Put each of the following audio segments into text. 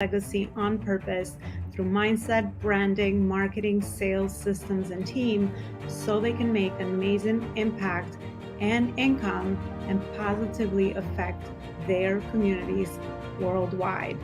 legacy on purpose through mindset, branding, marketing, sales, systems, and team so they can make an amazing impact and income and positively affect their communities worldwide.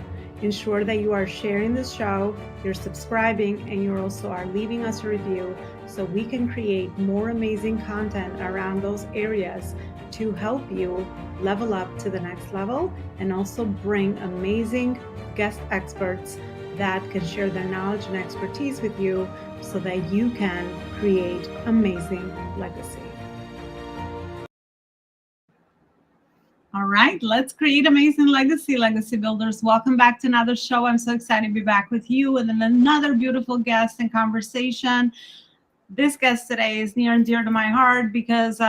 Ensure that you are sharing this show, you're subscribing, and you also are leaving us a review so we can create more amazing content around those areas to help you level up to the next level and also bring amazing guest experts that can share their knowledge and expertise with you so that you can create amazing legacy. All right, let's create amazing legacy builders. Welcome back to another show. I'm so excited to be back with you and then another beautiful guest and conversation. This guest today is near and dear to my heart because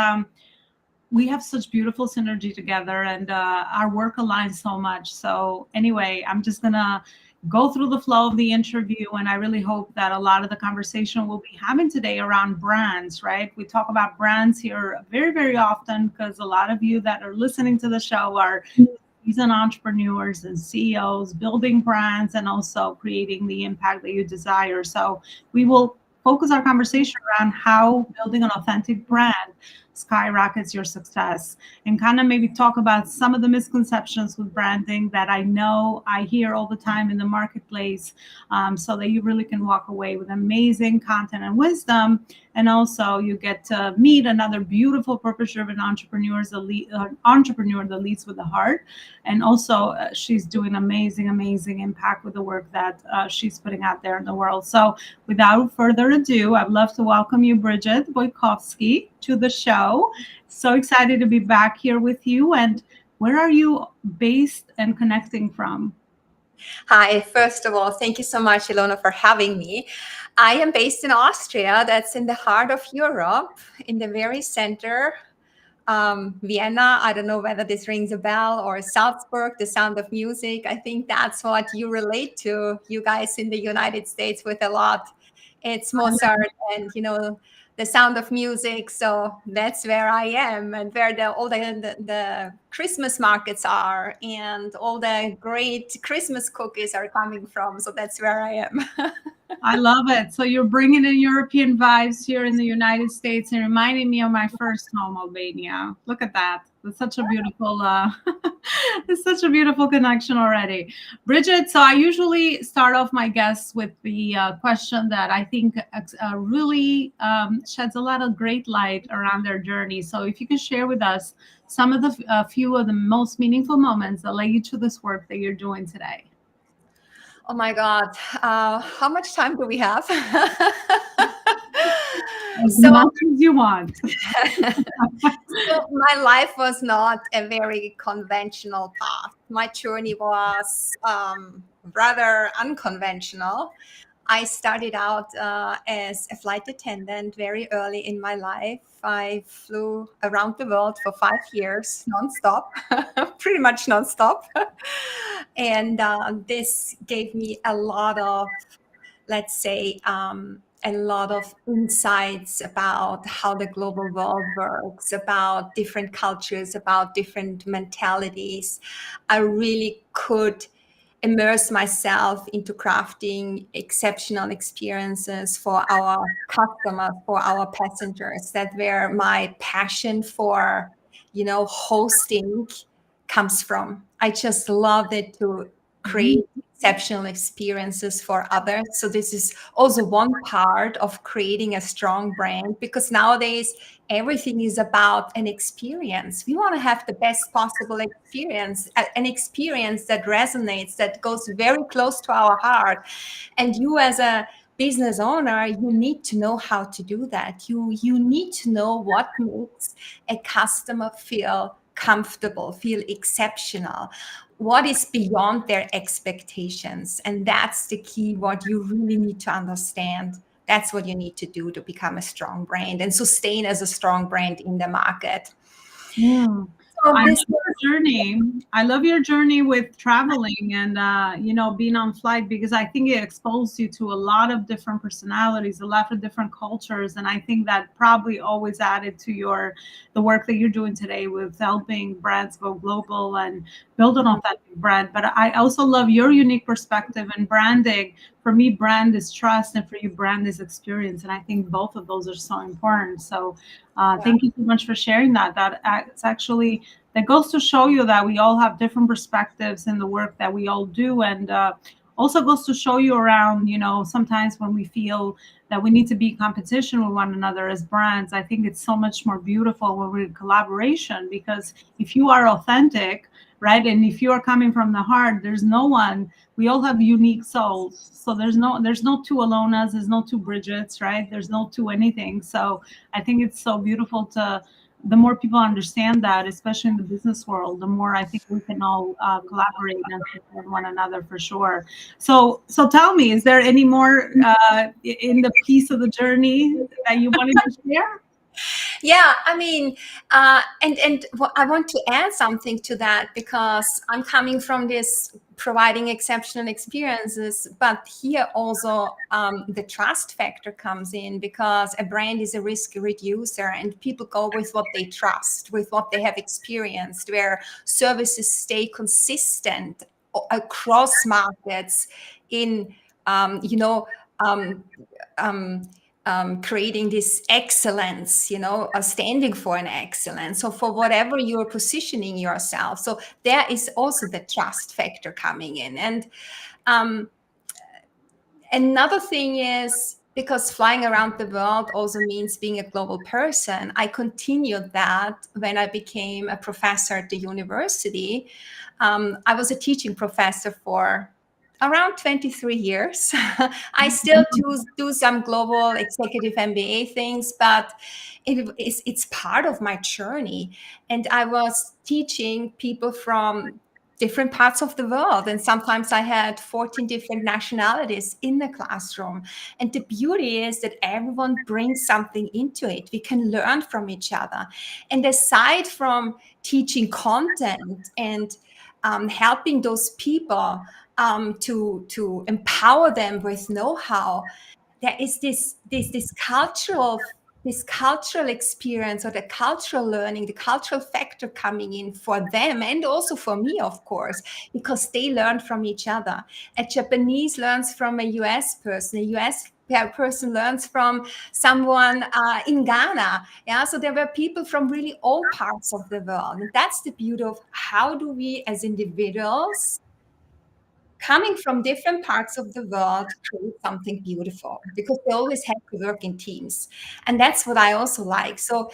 we have such beautiful synergy together and our work aligns so much. So anyway, I'm just gonna go through the flow of the interview, and I really hope that a lot of the conversation we'll be having today around brands, right? We talk about brands here very, very often because a lot of you that are listening to the show are seasoned entrepreneurs and CEOs building brands and also creating the impact that you desire. So we will focus our conversation around how building an authentic brand skyrockets your success, and kind of maybe talk about some of the misconceptions with branding that I know I hear all the time in the marketplace, so that you really can walk away with amazing content and wisdom. And also you get to meet another beautiful purpose-driven entrepreneur that leads with the heart. And also she's doing amazing impact with the work that she's putting out there in the world. So without further ado, I'd love to welcome you, Brigitte Bojkowszky, to the show. So excited to be back here with you. And where are you based and connecting from? Hi, first of all, thank you so much, Elona, for having me. I am based in Austria. That's in the heart of Europe, in the very center. Vienna, I don't know whether this rings a bell, or Salzburg, the sound of music. I think that's what you relate to, you guys in the United States, with a lot. It's Mozart and, the sound of music. So that's where I am, and where all the Christmas markets are and all the great Christmas cookies are coming from. So that's where I am. I love it. So you're bringing in European vibes here in the United States and reminding me of my first home, Albania. Look at that. It's such a beautiful, it's such a beautiful connection already. Brigitte, so I usually start off my guests with the question that I think really sheds a lot of great light around their journey. So if you can share with us some of the few of the most meaningful moments that led you to this work that you're doing today. Oh my God. How much time do we have? As much as you want. So my life was not a very conventional path. My journey was rather unconventional. I started out as a flight attendant very early in my life. I flew around the world for 5 years, nonstop, pretty much nonstop. And this gave me a lot of, let's say, a lot of insights about how the global world works, about different cultures, about different mentalities. I really could immerse myself into crafting exceptional experiences for our customers, for our passengers. That where my passion for, hosting comes from. I just love it to create exceptional experiences for others. So this is also one part of creating a strong brand, because nowadays everything is about an experience. We want to have the best possible experience, an experience that resonates, that goes very close to our heart. And you, as a business owner, you need to know how to do that. You need to know what makes a customer feel comfortable, feel exceptional, what is beyond their expectations. And that's the key, what you really need to understand. That's what you need to do to become a strong brand and sustain as a strong brand in the market. Yeah. So I love your journey. I love your journey with traveling and, being on flight, because I think it exposed you to a lot of different personalities, a lot of different cultures. And I think that probably always added to the work that you're doing today with helping brands go global and build an authentic brand. But I also love your unique perspective in branding. For me, brand is trust, and for you, brand is experience. And I think both of those are so important. So Yeah. thank you so much for sharing that. It's actually, that goes to show you that we all have different perspectives in the work that we all do. And also goes to show you around, sometimes when we feel that we need to be in competition with one another as brands, I think it's so much more beautiful when we're in collaboration, because if you are authentic, right, and if you are coming from the heart, there's no one, we all have unique souls. So there's no two Elonas, there's no two Bridgets, right? There's no two anything. So I think it's so beautiful to, the more people understand that, especially in the business world, the more I think we can all collaborate and support one another for sure. So tell me, is there any more in the piece of the journey that you wanted to share? Yeah, I mean, I want to add something to that, because I'm coming from this providing exceptional experiences, but here also the trust factor comes in, because a brand is a risk reducer, and people go with what they trust, with what they have experienced, where services stay consistent across markets in, you know, um, um, creating this excellence, standing for an excellence. So for whatever you're positioning yourself. So there is also the trust factor coming in. And another thing is, because flying around the world also means being a global person, I continued that when I became a professor at the university. I was a teaching professor for around 23 years. I still do some global executive MBA things, but it's part of my journey. And I was teaching people from different parts of the world. And sometimes I had 14 different nationalities in the classroom. And the beauty is that everyone brings something into it. We can learn from each other. And aside from teaching content and helping those people to empower them with know-how, there is this cultural experience, or the cultural learning, the cultural factor coming in for them, and also for me, of course, because they learn from each other. A Japanese learns from a US person, a US person learns from someone in Ghana. Yeah, so there were people from really all parts of the world, and that's the beauty of how do we as individuals coming from different parts of the world create something beautiful, because they always have to work in teams. And that's what I also like. So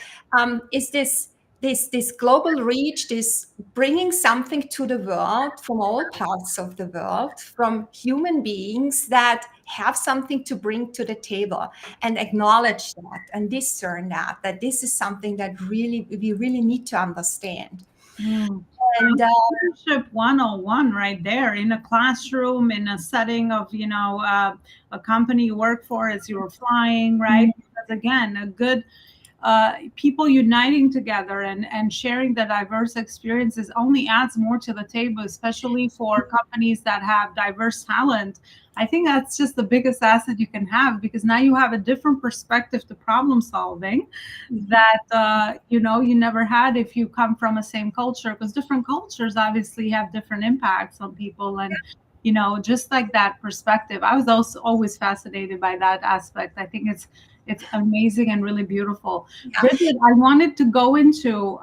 is this global reach, this bringing something to the world from all parts of the world, from human beings that have something to bring to the table, and acknowledge that and discern that this is something that we really need to understand. Mm. And Leadership 101 right there, in a classroom, in a setting of, a company you work for as you were flying, right? Because again, a good people uniting together and sharing the diverse experiences only adds more to the table, especially for companies that have diverse talent. I think that's just the biggest asset you can have, because now you have a different perspective to problem solving that you never had if you come from a same culture, because different cultures obviously have different impacts on people. And just like that perspective, I was also always fascinated by that aspect. I think it's amazing and really beautiful. yeah. Bridget, I wanted to go into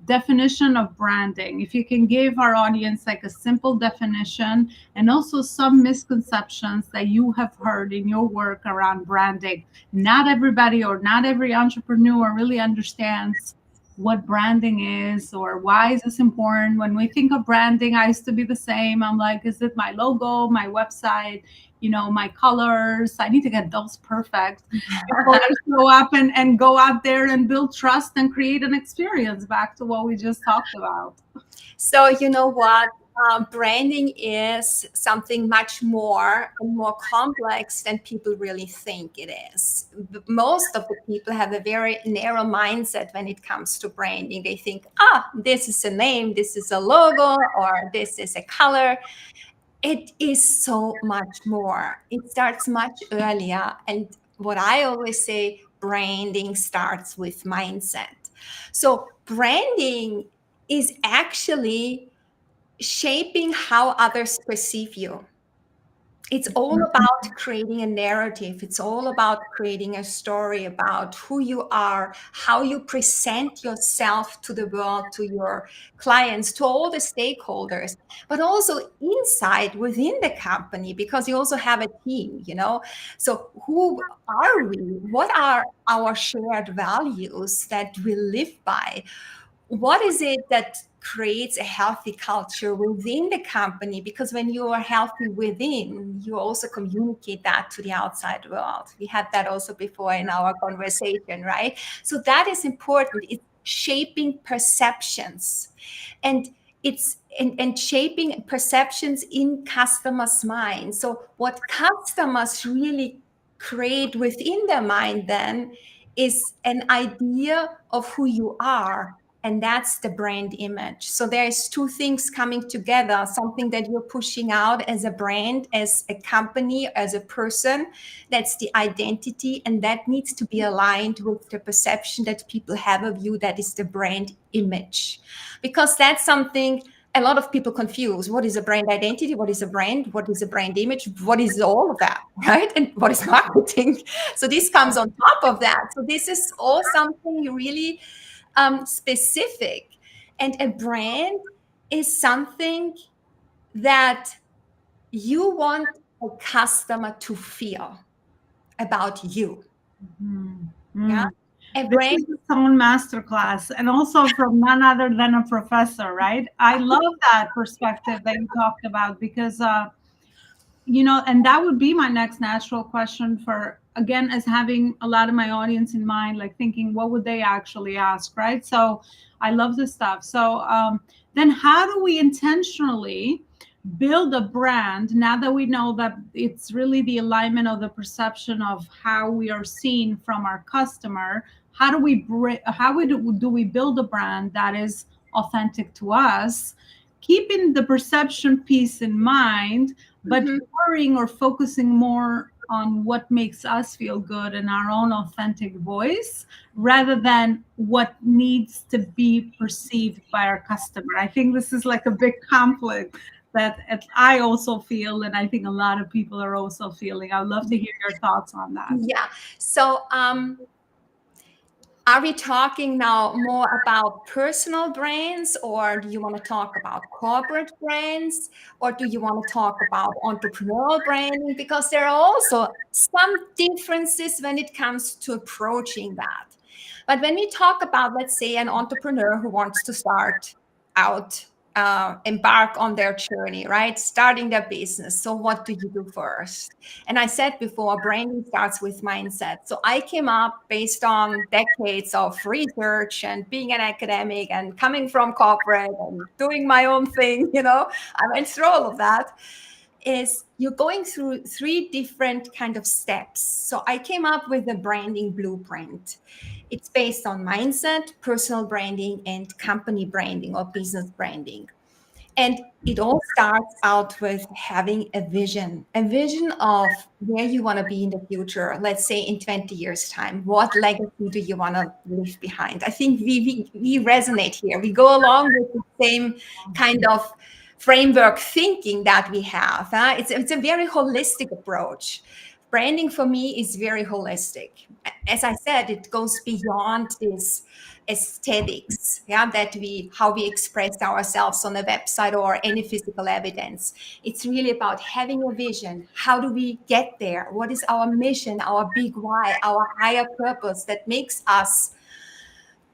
definition of branding. If you can give our audience like a simple definition, and also some misconceptions that you have heard in your work around branding. Not everybody or not every entrepreneur really understands what branding is, or why is this important. When we think of branding, I used to be the same. I'm like, is it my logo, my website, my colors? I need to get those perfect before I show up and go out there and build trust and create an experience, back to what we just talked about. So you know what? Branding is something much more and more complex than people really think it is. Most of the people have a very narrow mindset when it comes to branding. They think, this is a name, this is a logo, or this is a color. It is so much more. It starts much earlier. And what I always say, branding starts with mindset. So branding is actually shaping how others perceive you. It's all about creating a narrative. It's all about creating a story about who you are, how you present yourself to the world, to your clients, to all the stakeholders, but also inside within the company, because you also have a team, So who are we? What are our shared values that we live by? What is it that creates a healthy culture within the company? Because when you are healthy within, you also communicate that to the outside world. We had that also before in our conversation, right? So that is important. It's shaping perceptions, and it's and shaping perceptions in customers' minds. So what customers really create within their mind then is an idea of who you are, and that's the brand image. So there's two things coming together, something that you're pushing out as a brand, as a company, as a person. That's the identity, and that needs to be aligned with the perception that people have of you. That is the brand image, because that's something a lot of people confuse. What is a brand identity? What is a brand? What is a brand image? What is all of that, right? And what is marketing? So this comes on top of that. So this is all something really specific. And a brand is something that you want a customer to feel about you. Yeah. A This brand. is its own masterclass, and also from none other than a professor, right? I love that perspective that you talked about, because and that would be my next natural question, for, again, as having a lot of my audience in mind, like thinking, what would they actually ask, right? So I love this stuff. So then how do we intentionally build a brand now that we know that it's really the alignment of the perception of how we are seen from our customer? How do we build a brand that is authentic to us, keeping the perception piece in mind, but worrying or focusing more on what makes us feel good in our own authentic voice, rather than what needs to be perceived by our customer? I think this is like a big conflict that I also feel, and I think a lot of people are also feeling. I'd love to hear your thoughts on that. Yeah. So are we talking now more about personal brands, or do you want to talk about corporate brands, or do you want to talk about entrepreneurial branding? Because there are also some differences when it comes to approaching that. But when we talk about, let's say, an entrepreneur who wants to start out, embark on their journey, right? Starting their business. So what do you do first? And I said before, branding starts with mindset. So I came up based on decades of research and being an academic and coming from corporate and doing my own thing, I went through all of that. Is you're going through 3 different kind of steps. So I came up with a branding blueprint. It's based on mindset, personal branding, and company branding or business branding. And it all starts out with having a vision of where you want to be in the future. Let's say in 20 years' time, what legacy do you want to leave behind? I think we resonate here. We go along with the same kind of framework thinking that we have. It's a very holistic approach. Branding for me is very holistic. As I said, it goes beyond this aesthetics, how we express ourselves on a website or any physical evidence. It's really about having a vision. How do we get there? What is our mission, our big why, our higher purpose that makes us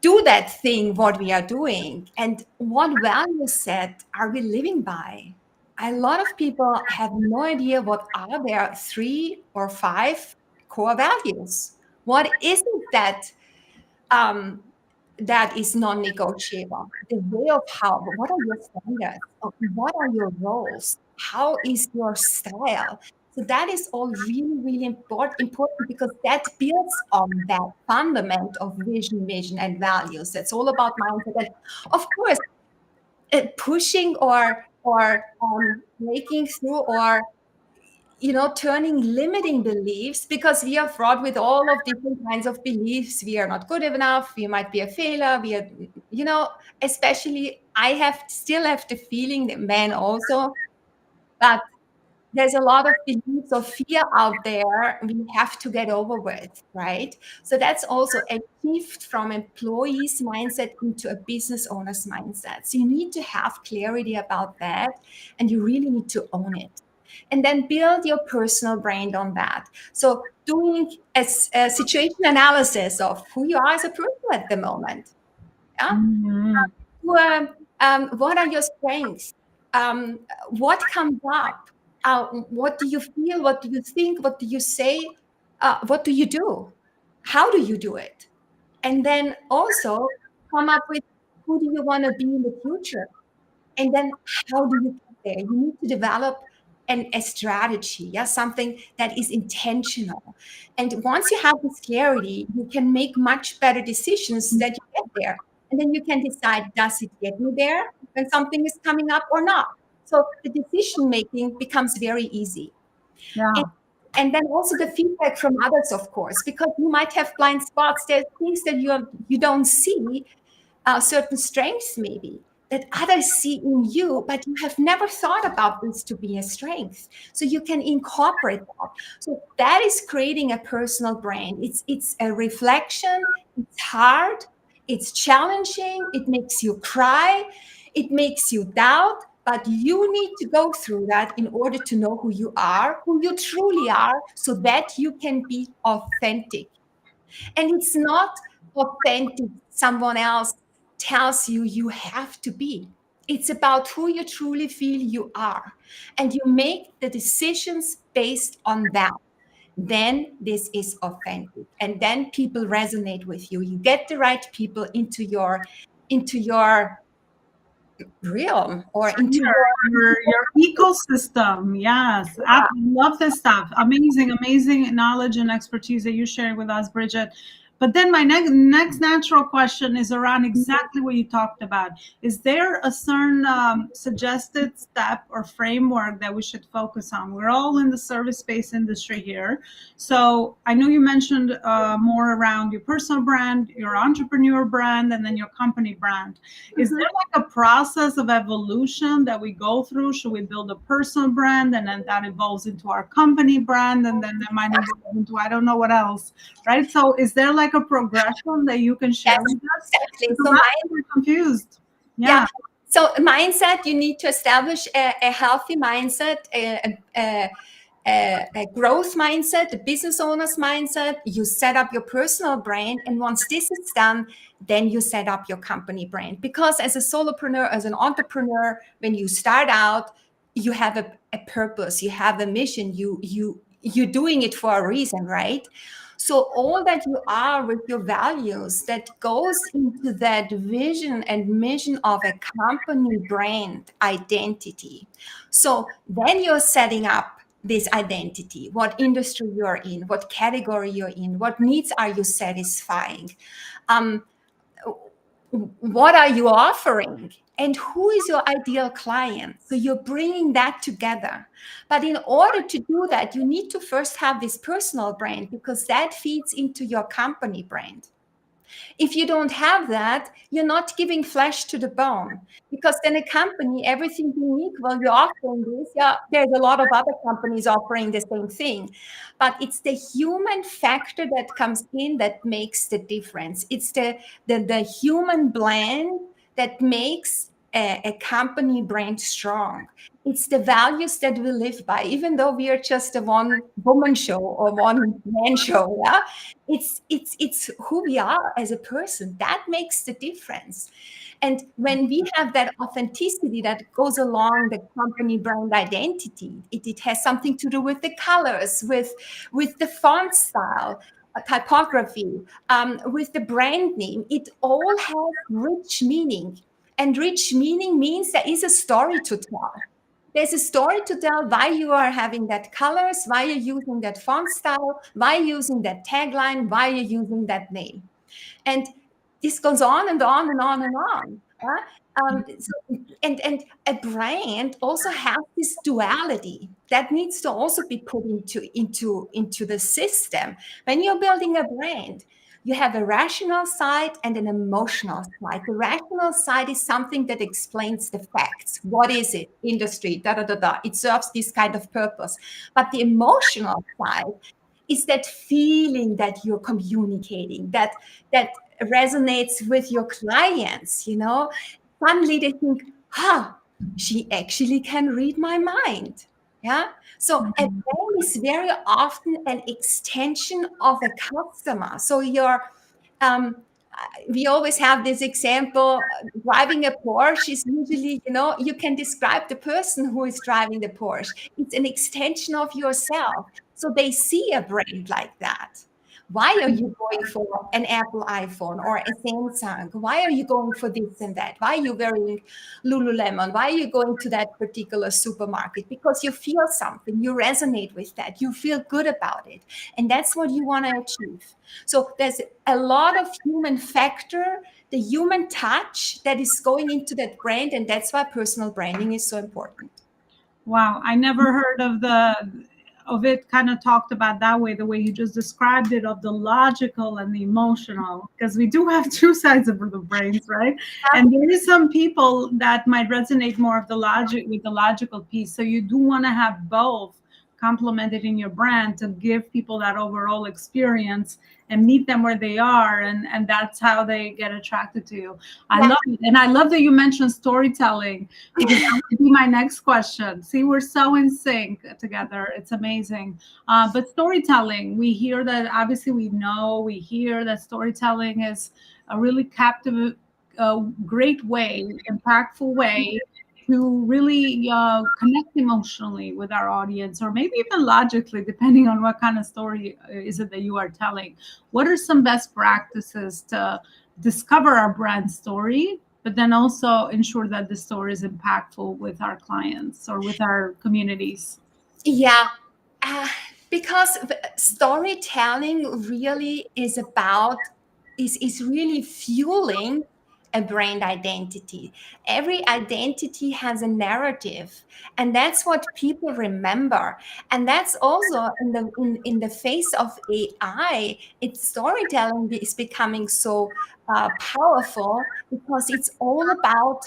do that thing, what we are doing? And what value set are we living by? A lot of people have no idea what are their 3 or 5 core values. What is it that is non-negotiable? The way of how, what are your standards? What are your roles? How is your style? So that is all really, really important because that builds on that fundament of vision, and values. That's all about mindset. And of course, pushing or breaking through or turning limiting beliefs, because we are fraught with all of different kinds of beliefs. We are not good enough. We might be a failure. We are, especially I still have the feeling that men also, but there's a lot of beliefs or fear out there we have to get over with, right? So that's also a shift from employees' mindset into a business owner's mindset. So you need to have clarity about that, and you really need to own it. And then build your personal brand on that. So doing a situation analysis of who you are as a person at the moment. Yeah. Mhm. What are your strengths? Um, what comes up? What do you feel? What do you think? What do you say? What do you do? How do you do it? And then also come up with who do you want to be in the future? And then how do you get there? You need to develop a strategy, yeah, something that is intentional. And once you have this clarity, you can make much better decisions that you get there. And then you can decide, does it get me there when something is coming up or not? So the decision making becomes very easy. And, Yeah. and then also the feedback from others, of course, because you might have blind spots. There's things that you don't see, certain strengths maybe that others see in you, but you have never thought about this to be a strength. So you can incorporate that. So that is creating a personal brand. It's a reflection. It's hard. It's challenging. It makes you cry. It makes you doubt. But you need to go through that in order to know who you are, who you truly are, so that you can be authentic. And it's not authentic, someone else tells you you have to be. It's about who you truly feel you are. And you make the decisions based on that. Then this is authentic. And then people resonate with you. You get the right people into your realm or into Your ecosystem. Yes. I love this stuff. Amazing, amazing knowledge and expertise that you shared with us, Bridget. But then my next natural question is around exactly what you talked about. Is there a certain suggested step or framework that we should focus on? We're all in the service-based industry here. So I know you mentioned more around your personal brand, your entrepreneur brand, and then your company brand. Is there like a process of evolution that we go through? Should we build a personal brand and then that evolves into our company brand and then that might evolve into I don't know what else, right? So is there like a progression that you can share Yes, with us? exactly. Because So I'm confused. yeah. Yeah. So mindset, you need to establish a healthy mindset, a growth mindset, a business owner's mindset. You set up your personal brand. And once this is done, then you set up your company brand. Because as a solopreneur, as an entrepreneur, when you start out, you have a purpose, you have a mission, you're doing it for a reason, right? So all that you are with your values that goes into that vision and mission of a company brand identity. So then you're setting up this identity, what industry you're in, what category you're in, what needs are you satisfying, um, what are you offering, and who is your ideal client. So you're bringing that together. But in order to do that, you need to first have this personal brand, because that feeds into your company brand. If you don't have that, you're not giving flesh to the bone, because then a company, everything being equal, you're offering this. Yeah, there's a lot of other companies offering the same thing, but it's the human factor that comes in that makes the difference. It's the human blend that makes a company brand strong. It's the values that we live by, even though we are just a one woman show or one man show. Yeah, it's who we are as a person that makes the difference. And when we have that authenticity that goes along the company brand identity, it has something to do with the colors, with the font style, typography, with the brand name. It all has rich meaning, and rich meaning means there is a story to tell. There's a story to tell why you are having that colors, why you're using that font style, why you're using that tagline, why you're using that name. And this goes on and on and on and on. Yeah? And a brand also has this duality that needs to also be put into the system. When you're building a brand, you have a rational side and an emotional side. The rational side is something that explains the facts. What is it? Industry, da da da da. It serves this kind of purpose. But the emotional side is that feeling that you're communicating, that resonates with your clients, you know. Suddenly they think, she actually can read my mind. Yeah. So a brand is very often an extension of a customer. So um, we always have this example, driving a Porsche is usually, you know, you can describe the person who is driving the Porsche. It's an extension of yourself. So they see a brand like that. Why are you going for an Apple iPhone or a Samsung? Why are you going for this and that? Why are you wearing Lululemon? Why are you going to that particular supermarket? Because you feel something, you resonate with that, you feel good about it. And that's what you want to achieve. So there's a lot of human factor, the human touch that is going into that brand. And that's why personal branding is so important. Wow, I never heard of it kind of talked about that way, the way you just described it, of the logical and the emotional, because we do have two sides of the brains, right? And there is some people that might resonate more of the logic with the logical piece. So you do want to have both complemented in your brand to give people that overall experience and meet them where they are, and that's how they get attracted to you. I love it. And I love that you mentioned storytelling, because that would be my next question. See, we're so in sync together. It's amazing. But storytelling, we hear that, obviously we hear that storytelling is a really captive, great way, impactful way to really connect emotionally with our audience, or maybe even logically, depending on what kind of story is it that you are telling. What are some best practices to discover our brand story, but then also ensure that the story is impactful with our clients or with our communities? Yeah, because storytelling really is about is really fueling a brand identity. Every identity has a narrative, and that's what people remember. And that's also in the face of AI, its storytelling is becoming so powerful because it's all about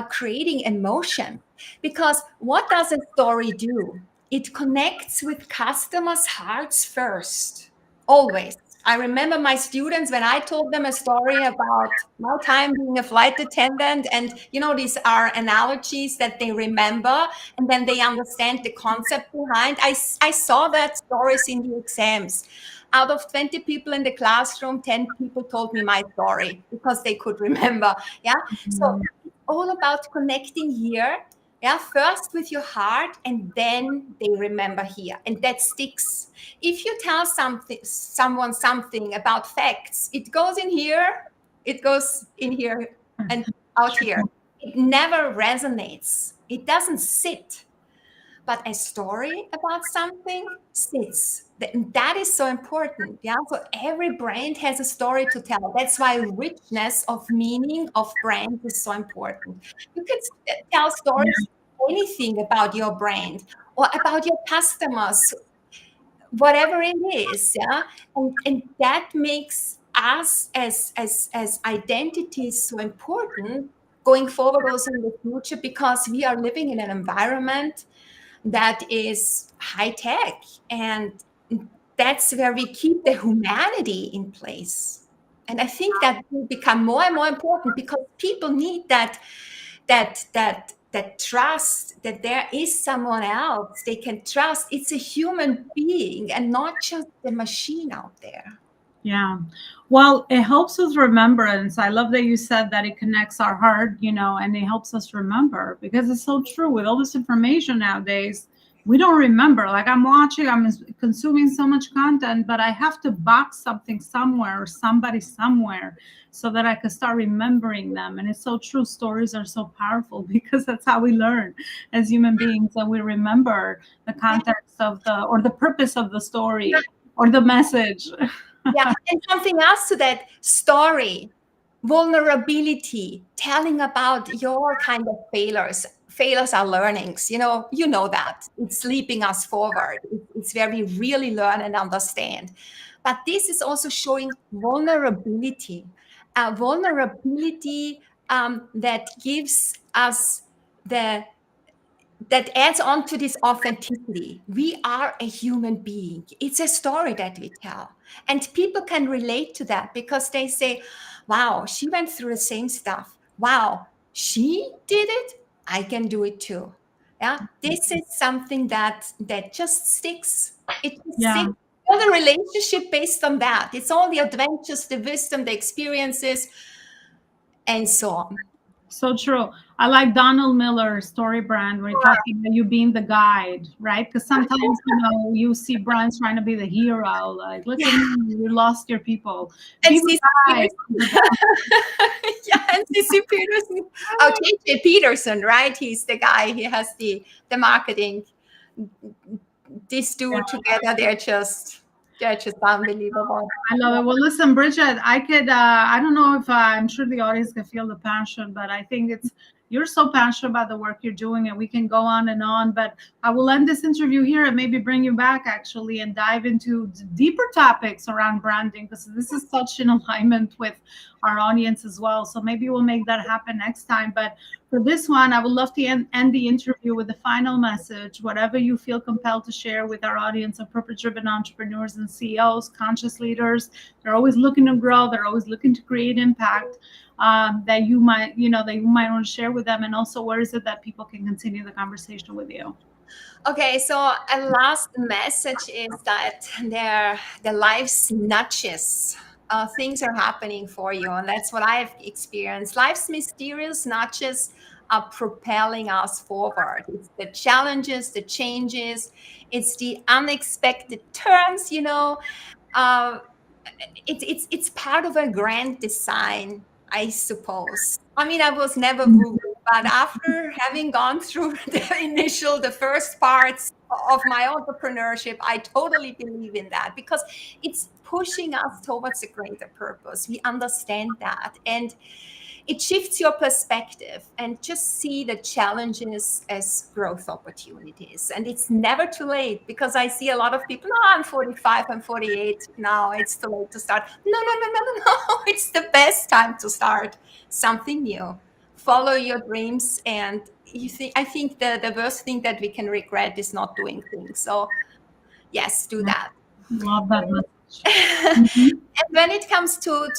creating emotion. Because what does a story do? It connects with customers' hearts first, always. I remember my students when I told them a story about my time being a flight attendant, and you know, these are analogies that they remember, and then they understand the concept behind. I saw that stories in the exams. Out of 20 people in the classroom, 10 people told me my story because they could remember. Yeah. So it's all about connecting here. Yeah, first with your heart, and then they remember here, and that sticks. If you tell someone something about facts, it goes in here, it goes in here, and out here. It never resonates. It doesn't sit. But a story about something sits. That is so important. Yeah. So every brand has a story to tell. That's why richness of meaning of brand is so important. You can tell stories, anything about your brand or about your customers, whatever it is. Yeah. And that makes us as identities so important going forward also in the future, because we are living in an environment that is high tech, and that's where we keep the humanity in place. And I think that will become more and more important because people need that trust that there is someone else they can trust. It's a human being and not just the machine out there. Yeah. Well, it helps with remembrance. I love that you said that it connects our heart, and it helps us remember, because it's so true with all this information nowadays. We don't remember. Like, I'm consuming so much content, but I have to box something somewhere or somebody somewhere so that I can start remembering them. And it's so true. Stories are so powerful because that's how we learn as human beings, and we remember the context or the purpose of the story or the message. Yeah, and something else to that story, vulnerability, telling about your kind of failures. failures are learnings. You know that it's leaping us forward. It's where we really learn and understand. But this is also showing vulnerability, a vulnerability that gives us that adds on to this authenticity. We are a human being. It's a story that we tell. And people can relate to that because they say, wow, she went through the same stuff. Wow, she did it. I can do it too. Yeah. This is something that just sticks. It just Yeah. sticks. Build a relationship based on that. It's all the adventures, the wisdom, the experiences, and so on. So true. I like Donald Miller's story brand when you're talking about you being the guide, right? Because sometimes, you see brands trying to be the hero, like, look at me, you lost your people. And Be the guide. yeah, and CC Peterson. Oh, JJ Peterson, right? He's the guy. He has the marketing. These two together, they're just unbelievable. I love it. Well, listen, Bridget, I don't know if I'm sure the audience can feel the passion, but I think you're so passionate about the work you're doing, and we can go on and on. But I will end this interview here and maybe bring you back actually and dive into deeper topics around branding, because this is such in alignment with our audience as well. So maybe we'll make that happen next time. But for this one, I would love to end the interview with a final message, whatever you feel compelled to share with our audience of purpose-driven entrepreneurs and CEOs, conscious leaders. They're always looking to grow. They're always looking to create impact. That you might want to share with them, and also where is it that people can continue the conversation with you? Okay, so a last message is that the life's nudges. Things are happening for you, and that's what I've experienced. Life's mysterious nudges are propelling us forward. It's the challenges, the changes, it's the unexpected turns. It's part of a grand design, I suppose. I mean, I was never woo, but after having gone through the first parts of my entrepreneurship, I totally believe in that because it's pushing us towards a greater purpose. We understand that. And it shifts your perspective and just see the challenges as growth opportunities. And it's never too late, because I see a lot of people, no, I'm 45, I'm 48 now, it's too late to start. No. It's the best time to start something new. Follow your dreams. And I think the worst thing that we can regret is not doing things. So yes, do that. Love that message. And when it comes to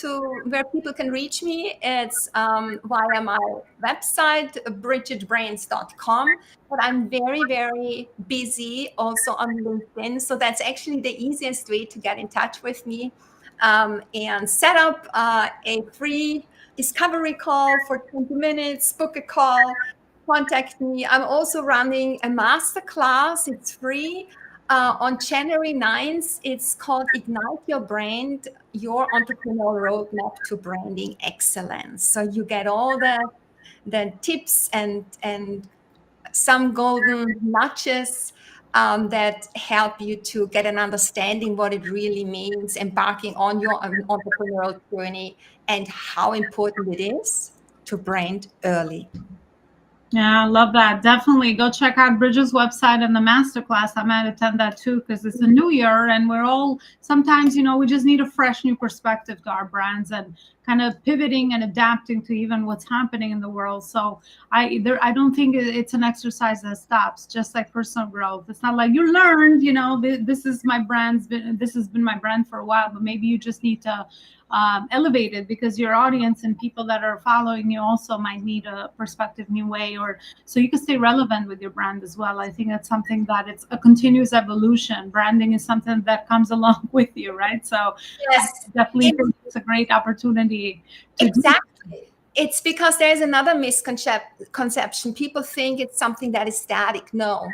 where people can reach me, it's via my website, brigittebrains.com. But I'm very, very busy also on LinkedIn. So that's actually the easiest way to get in touch with me and set up a free discovery call for 20 minutes, book a call, contact me. I'm also running a masterclass. It's free. On January 9th, it's called Ignite Your Brand, Your Entrepreneurial Roadmap to Branding Excellence. So you get all the tips and some golden nudges that help you to get an understanding what it really means embarking on your entrepreneurial journey and how important it is to brand early. Yeah, I love that. Definitely go check out Bridget's website and the masterclass. I might attend that too, because it's a new year and we're all sometimes, we just need a fresh new perspective to our brands and kind of pivoting and adapting to even what's happening in the world. So I don't think it's an exercise that stops, just like personal growth. It's not like you learned, this is my this has been my brand for a while, but maybe you just need to elevate it because your audience and people that are following you also might need a perspective new way, or so you can stay relevant with your brand as well. I think that's something that it's a continuous evolution. Branding is something that comes along with you, right? So yes, definitely it's a great opportunity to exactly. It's because there's another misconception. People think it's something that is static. No,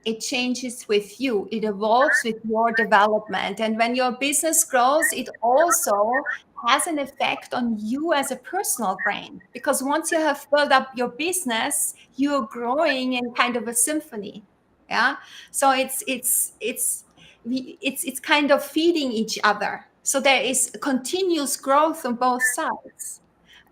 it changes with you. It evolves with your development. And when your business grows, it also has an effect on you as a personal brand. Because once you have built up your business, you're growing in kind of a symphony. Yeah. So it's kind of feeding each other. So there is continuous growth on both sides.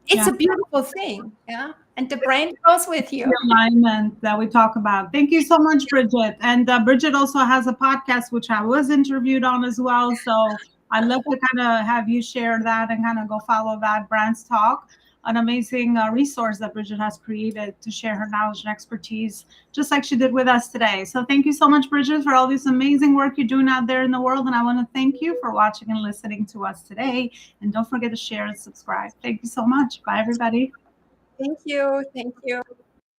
It's a beautiful thing. Yeah. And the brain goes with you. The alignment that we talk about. Thank you so much, Brigitte. And Brigitte also has a podcast, which I was interviewed on as well. So I'd love to kind of have you share that and kind of go follow that. Brands Talk, an amazing resource that Brigitte has created to share her knowledge and expertise, just like she did with us today. So thank you so much, Brigitte, for all this amazing work you're doing out there in the world. And I want to thank you for watching and listening to us today. And don't forget to share and subscribe. Thank you so much. Bye, everybody. Thank you. Thank you.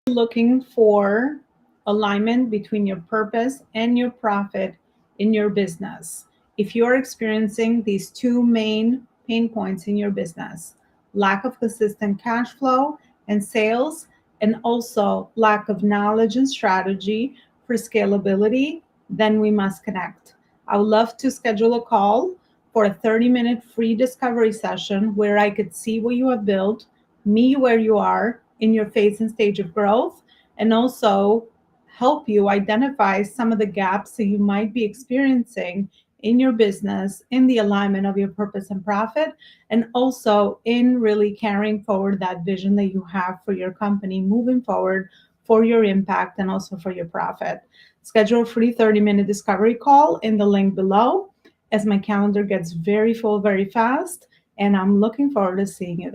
Looking for alignment between your purpose and your profit in your business. If you're experiencing these two main pain points in your business, lack of consistent cash flow and sales, and also lack of knowledge and strategy for scalability, then we must connect. I would love to schedule a call for a 30-minute free discovery session where I could see what you have built, meet where you are in your phase and stage of growth, and also help you identify some of the gaps that you might be experiencing in your business, in the alignment of your purpose and profit, and also in really carrying forward that vision that you have for your company moving forward, for your impact and also for your profit. Schedule a free 30-minute discovery call in the link below, as my calendar gets very full very fast, and I'm looking forward to seeing you there.